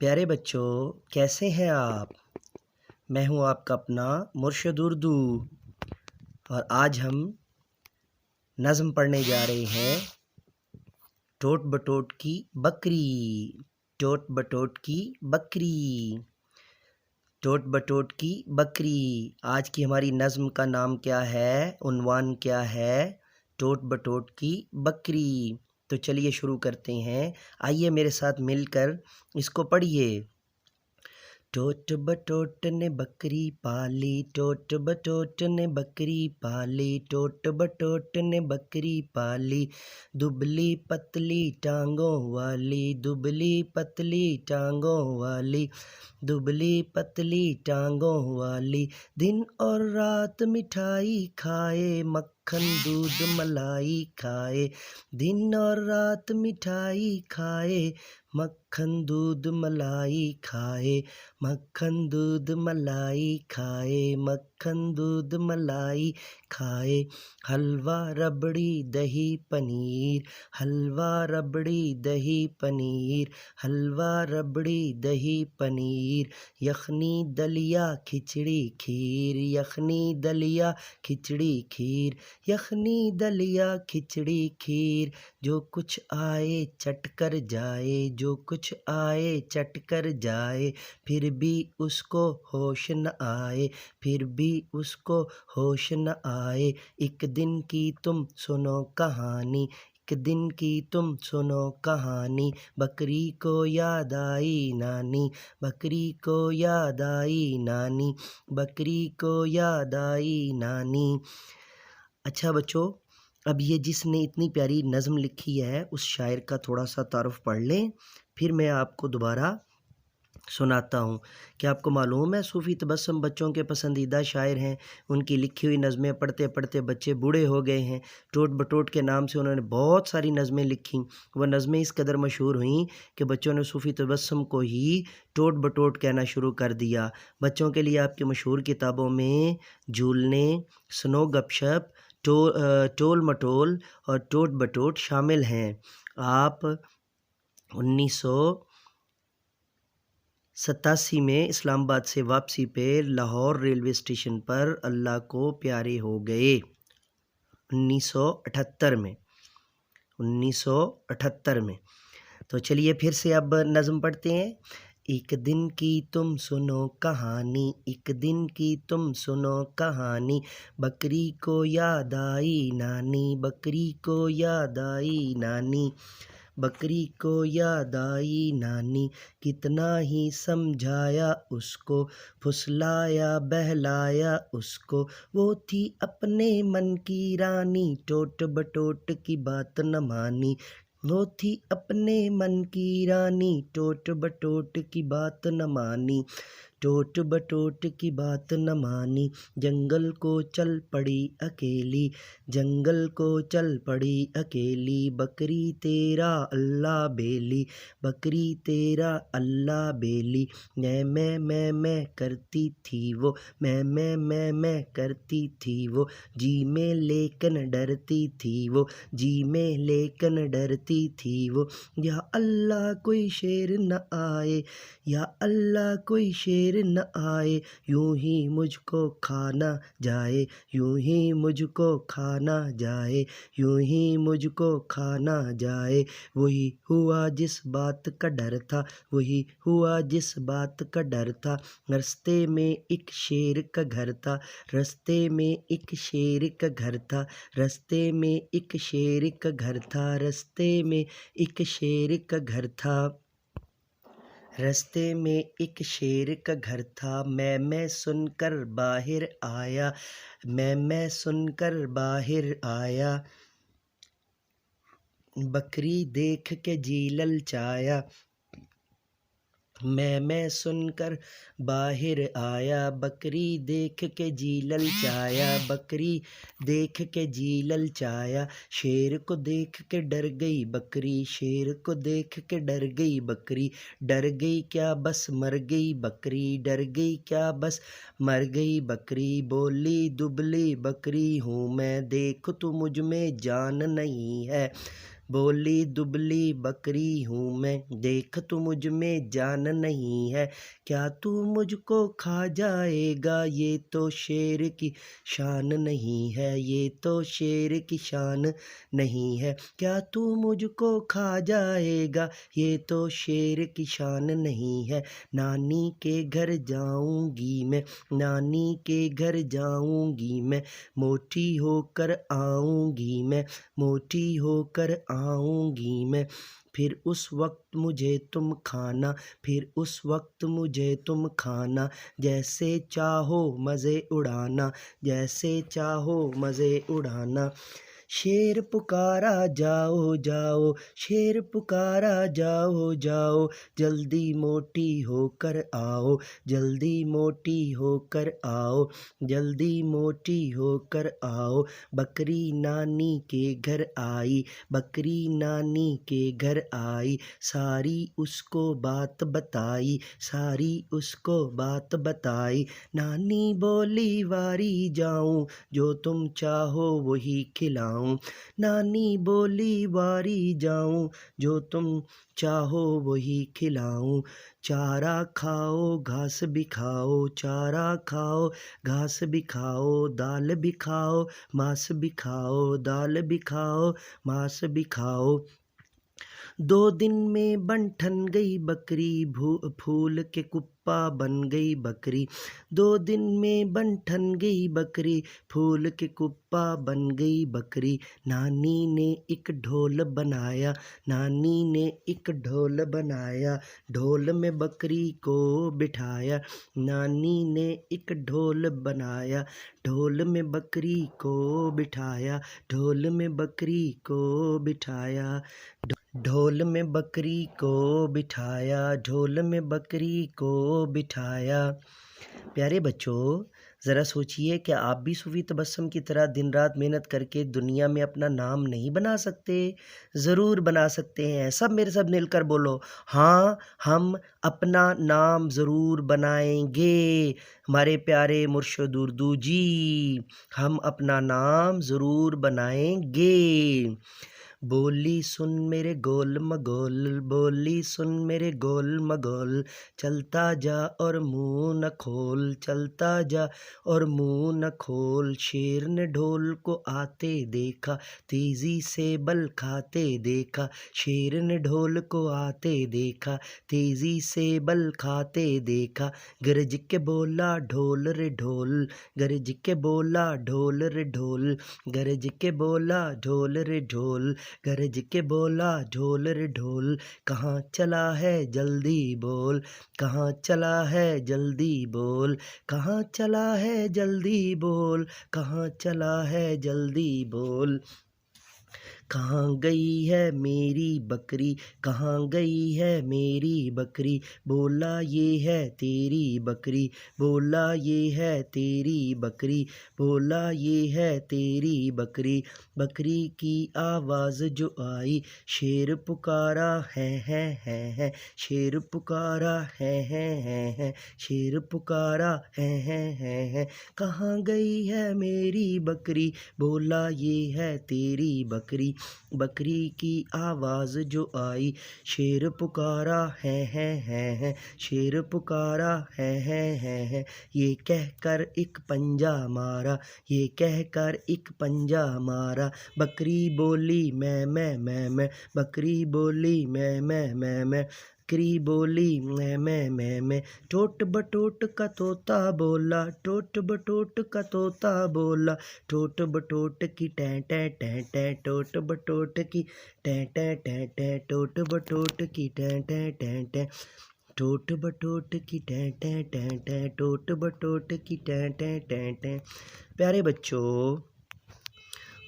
प्यारे बच्चों, कैसे हैं आप? मैं हूं आपका अपना मुर्शिद उर्दू और आज हम नज़्म पढ़ने जा रहे हैं। टोट बटोट की बकरी, टोट बटोट की बकरी, टोट बटोट की बकरी। आज की हमारी नज़्म का नाम क्या है, उन्वान क्या है? टोट बटोट की बकरी। तो चलिए शुरू करते हैं। आइए मेरे साथ मिलकर इसको पढ़िए। टोट बटोट ने बकरी पाली, टोट बटोट ने बकरी पाली, टोट बटोट ने बकरी पाली। दुबली पतली टांगों वाली, दुबली पतली टांगों वाली, दुबली पतली टांगों वाली। दिन और रात मिठाई खाए, मक्खन दूध मलाई खाए। दिन और रात मिठाई खाए, मक्खन दूध मलाई खाए, मक्खन दूध मलाई खाए, मक्खन दूध मलाई खाए। हलवा रबड़ी दही पनीर, हलवा रबड़ी दही पनीर, हलवा रबड़ी दही पनीर। यखनी दलिया खिचड़ी खीर, यखनी दलिया खिचड़ी खीर, यखनी दलिया खिचड़ी खीर। जो कुछ आए चट कर जाए, जो कुछ आए चट कर जाए। फिर भी उसको होश न आए, फिर भी उसको होश न आए। एक दिन की तुम सुनो कहानी, एक दिन की तुम सुनो कहानी। बकरी को याद आई नानी, बकरी को याद आई नानी, बकरी को याद आई नानी। अच्छा बच्चों, अब ये जिसने इतनी प्यारी नज़्म लिखी है उस शायर का थोड़ा सा तारुफ पढ़ लें, फिर मैं आपको दोबारा सुनाता हूँ। क्या आपको मालूम है सूफ़ी तबस्सुम बच्चों के पसंदीदा शायर हैं। उनकी लिखी हुई नज़में पढ़ते पढ़ते बच्चे बूढ़े हो गए हैं। टोट बटोट के नाम से उन्होंने बहुत सारी नज़में लिखीं। वह नज़में इस कदर मशहूर हुईं कि बच्चों ने सूफ़ी तबस्सुम को ही टोट बटोट कहना शुरू कर दिया। बच्चों के लिए आपकी मशहूर किताबों में झूलने, स्नो गपशप, टोल मटोल और टोट बटोट शामिल हैं। आप 1987 में इस्लामाबाद से वापसी पे लाहौर रेलवे स्टेशन पर अल्लाह को प्यारे हो गए। 1978 में, 1978 में। तो चलिए फिर से अब नज़्म पढ़ते हैं। एक दिन की तुम सुनो कहानी, एक दिन की तुम सुनो कहानी। बकरी को याद आई नानी, बकरी को याद आई नानी, बकरी को याद आई नानी। कितना ही समझाया उसको, फुसलाया बहलाया उसको। वो थी अपने मन की रानी, टोट बटोट की बात न मानी। वो थी अपने मन की रानी, टोट बटोट की बात न मानी, टोट बटोट की बात न मानी। जंगल को चल पड़ी अकेली, जंगल को चल पड़ी अकेली। बकरी तेरा अल्लाह बेली, बकरी तेरा अल्लाह बेली। मैं करती थी वो, मैं करती थी वो। जी में लेकिन डरती थी वो, जी में लेकिन डरती थी वो। या अल्लाह कोई शेर न आए, या अल्लाह कोई शेर न आए। यूं ही मुझको खाना जाए, यूं ही मुझको खाना जाए, यूं ही मुझको खाना जाए। वही हुआ जिस बात का डर था, वही हुआ जिस बात का डर था। रास्ते में एक शेर का घर था, रास्ते में एक शेर का घर था, रास्ते में एक शेर का घर था, रास्ते में एक शेर का घर था। रास्ते में एक शेर का घर था। मैं सुनकर बाहर आया, मैं सुनकर बाहर आया। बकरी देख के जी ललचाया, मैं सुनकर बाहर आया। बकरी देख के जी ललचाया, बकरी देख के जी ललचाया। शेर को देख के डर गई बकरी, शेर को देख के डर गई बकरी। डर गई क्या बस मर गई बकरी, डर गई क्या बस मर गई बकरी। बोली दुबली बकरी हूँ मैं, देख तू मुझ में जान नहीं है, बोली दुबली बकरी हूँ मैं, देख तू मुझ में जान नहीं है, क्या तू मुझको खा जाएगा, ये तो शेर की शान नहीं है, ये तो शेर की शान नहीं है, क्या तू मुझको खा जाएगा, ये तो शेर की शान नहीं है। नानी के घर जाऊंगी मैं, नानी के घर जाऊंगी मैं, मोटी होकर आऊंगी मैं, मोटी होकर आऊंगी मैं, फिर उस वक्त मुझे तुम खाना, फिर उस वक्त मुझे तुम खाना, जैसे चाहो मज़े उड़ाना, जैसे चाहो मज़े उड़ाना। शेर पुकारा जाओ जाओ, शेर पुकारा जाओ जाओ, जल्दी मोटी होकर आओ, जल्दी मोटी होकर आओ, जल्दी मोटी होकर आओ। बकरी नानी के घर आई, बकरी नानी के घर आई, सारी उसको बात बताई, सारी उसको बात बताई। नानी बोली वारी जाऊं, जो तुम चाहो वही खिलाऊं, नानी बोली वारी जाऊं, जो तुम चाहो वही खिलाऊं। चारा खाओ घास भी खाओ, चारा खाओ घास भी खाओ, दाल भी खाओ मांस भी खाओ, दाल भी खाओ मांस भी खाओ। 2 दिन में बन ठन गई बकरी, फूल के कुप्पा बन गई बकरी। 2 दिन में बन ठन गई बकरी, फूल के कुप्पा बन गई बकरी। नानी ने एक ढोल बनाया, नानी ने एक ढोल बनाया, ढोल में बकरी को बिठाया, नानी ने एक ढोल बनाया, ढोल में बकरी को बिठाया, ढोल में बकरी को बिठाया, ढोल में बकरी को बिठाया, ढोल में बकरी को बिठाया। प्यारे बच्चों, ज़रा सोचिए कि आप भी सूफी तबस्सुम की तरह दिन रात मेहनत करके दुनिया में अपना नाम नहीं बना सकते? ज़रूर बना सकते हैं। सब मेरे साथ मिलकर बोलो, हाँ हम अपना नाम ज़रूर बनाएंगे। हमारे प्यारे मुर्शिद उर्दू जी, हम अपना नाम ज़रूर बनाएंगे। बोली सुन मेरे गोल मगोल, बोली सुन मेरे गोल मगोल, चलता जा और मुँह न खोल, चलता जा और मुँह न खोल। शेर ने ढोल को आते देखा, तेज़ी से बल खाते देखा, शेर ने ढोल को आते देखा, तेज़ी से बल खाते देखा। गरज के बोला ढोल रे ढोल, गरज के बोला ढोल रे ढोल, गरज के बोला ढोल रे ढोल, गरज के बोला ढोल रे ढोल। कहाँ चला है जल्दी बोल, कहाँ चला है जल्दी बोल, कहाँ चला है जल्दी बोल, कहाँ चला है जल्दी बोल। कहाँ गई है मेरी बकरी, कहाँ गई है मेरी बकरी, बोला ये है तेरी बकरी, बोला ये है तेरी बकरी, बोला ये है तेरी बकरी। बकरी की आवाज़ जो आई, शेर पुकारा है, शेर पुकारा है, शेर पुकारा है। कहाँ गई है मेरी बकरी, बोला ये है तेरी बकरी। बकरी की आवाज़ जो आई, शेर पुकारा है, शेर पुकारा है। ये कहकर एक पंजा मारा, ये कहकर एक पंजा मारा। बकरी बोली मैं, बकरी बोली मैं, बकरी बोली मैं। टोट बटोट का तोता बोला, टोट बटोट का तोता बोला, टोट बटोट की टैं टैं टैं टैं, टोट बटोट की टैं टैं टैं टैं, टोट बटोट की टैं टैं टैं टैं, टोट बटोट की टैं टैं टैं टैं, टोट बटोट की टैं टैं टैं टैं। प्यारे बच्चों,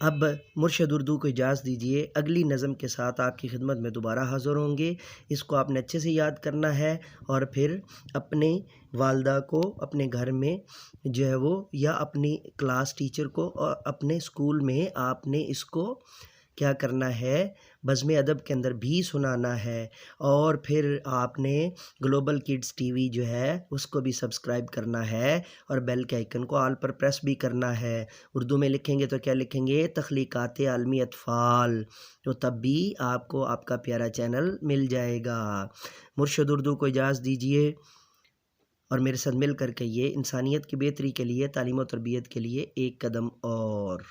अब मुर्शिद उर्दू को इजाज़त दीजिए। अगली नज़म के साथ आपकी खिदमत में दोबारा हाज़िर होंगे। इसको आपने अच्छे से याद करना है और फिर अपने वालदा को अपने घर में जो है वो, या अपनी क्लास टीचर को और अपने स्कूल में आपने इसको क्या करना है, बज़्म अदब के अंदर भी सुनाना है। और फिर आपने ग्लोबल किड्स टीवी जो है उसको भी सब्सक्राइब करना है और बेल के आइकन को ऑल पर प्रेस भी करना है। उर्दू में लिखेंगे तो क्या लिखेंगे? तख्लीकात आलमी अतफ़ाल। तो तब भी आपको आपका प्यारा चैनल मिल जाएगा। मुर्शिद उर्दू को इजाज़त दीजिए और मेरे साथ मिल कर के ये इंसानियत की बेहतरी के लिए, तालीम और तरबियत के लिए एक कदम और